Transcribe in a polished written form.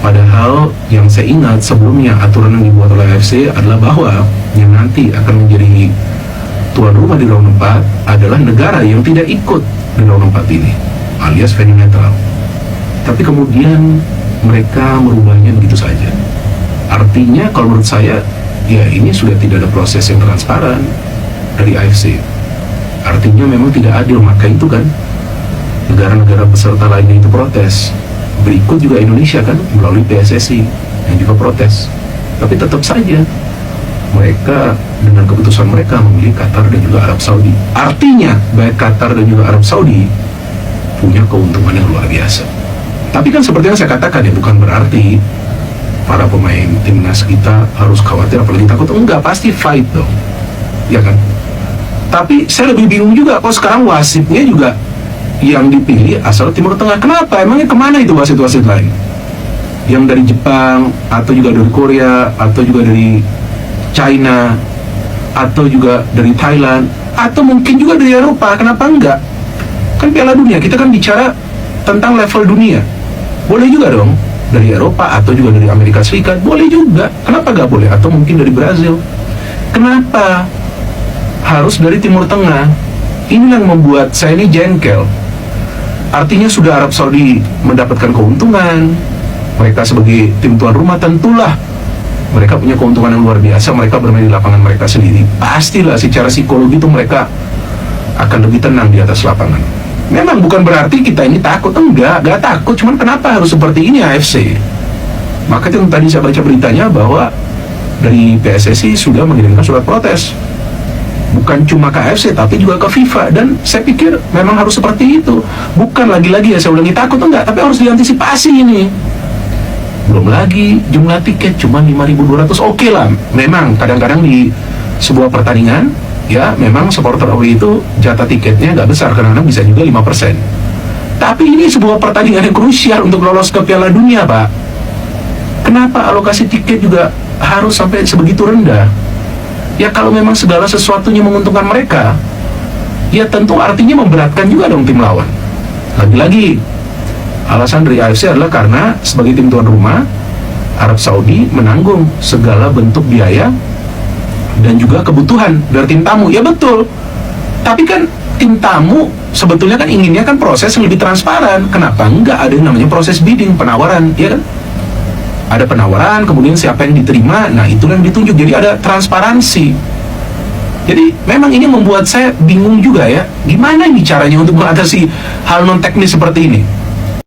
Padahal yang saya ingat sebelumnya aturan yang dibuat oleh AFC adalah bahwa yang nanti akan menjadi tuan rumah di round 4 adalah negara yang tidak ikut di round 4 ini, alias venue netral. Tapi kemudian mereka merubahnya begitu saja. Artinya kalau menurut saya, ya ini sudah tidak ada proses yang transparan dari AFC. Artinya memang tidak adil, maka itu kan negara-negara peserta lainnya itu protes. Berikut juga Indonesia kan melalui PSSI yang juga protes. Tapi tetap saja mereka dengan keputusan mereka memilih Qatar dan juga Arab Saudi. Artinya baik Qatar dan juga Arab Saudi punya keuntungan yang luar biasa. Tapi kan seperti yang saya katakan ya, bukan berarti para pemain timnas kita harus khawatir apalagi takut. Enggak, pasti fight dong, ya kan. Tapi saya lebih bingung juga kok sekarang wasitnya juga yang dipilih asal Timur Tengah. Kenapa? Emangnya kemana itu wasit-wasit lain? Yang dari Jepang, atau juga dari Korea, atau juga dari China, atau juga dari Thailand, atau mungkin juga dari Eropa. Kenapa enggak? Kan Piala Dunia, kita kan bicara tentang level dunia. Boleh juga dong dari Eropa, atau juga dari Amerika Serikat. Boleh juga. Kenapa enggak boleh? Atau mungkin dari Brazil. Kenapa harus dari Timur Tengah? Ini yang membuat saya ini jengkel. Artinya sudah Arab Saudi mendapatkan keuntungan, mereka sebagai tim tuan rumah tentulah mereka punya keuntungan yang luar biasa. Mereka bermain di lapangan mereka sendiri, pastilah secara psikologi itu mereka akan lebih tenang di atas lapangan. Memang bukan berarti kita ini takut, enggak takut, cuman kenapa harus seperti ini AFC? Maka yang tadi saya baca beritanya bahwa dari PSSI sudah mengirimkan surat protes, bukan cuma ke AFC tapi juga ke FIFA. Dan saya pikir memang harus seperti itu. Bukan lagi-lagi ya saya ulangi takut, enggak, tapi harus diantisipasi ini. Belum lagi jumlah tiket cuma 5.200. Oke lah, memang kadang-kadang di sebuah pertandingan ya memang supporter away itu jatah tiketnya nggak besar, kadang-kadang bisa juga 5%. Tapi ini sebuah pertandingan yang krusial untuk lolos ke Piala Dunia, Pak. Kenapa alokasi tiket juga harus sampai sebegitu rendah? Ya kalau memang segala sesuatunya menguntungkan mereka, ya tentu artinya memberatkan juga dong tim lawan. Lagi-lagi alasan dari AFC adalah karena sebagai tim tuan rumah, Arab Saudi menanggung segala bentuk biaya dan juga kebutuhan dari tim tamu. Ya betul, tapi kan tim tamu sebetulnya kan inginnya kan proses yang lebih transparan. Kenapa enggak ada yang namanya proses bidding, penawaran, ya kan? Ada penawaran, kemudian siapa yang diterima, nah itu yang ditunjuk. Jadi ada transparansi. Jadi memang ini membuat saya bingung juga ya, gimana ini caranya untuk mengatasi hal non teknis seperti ini.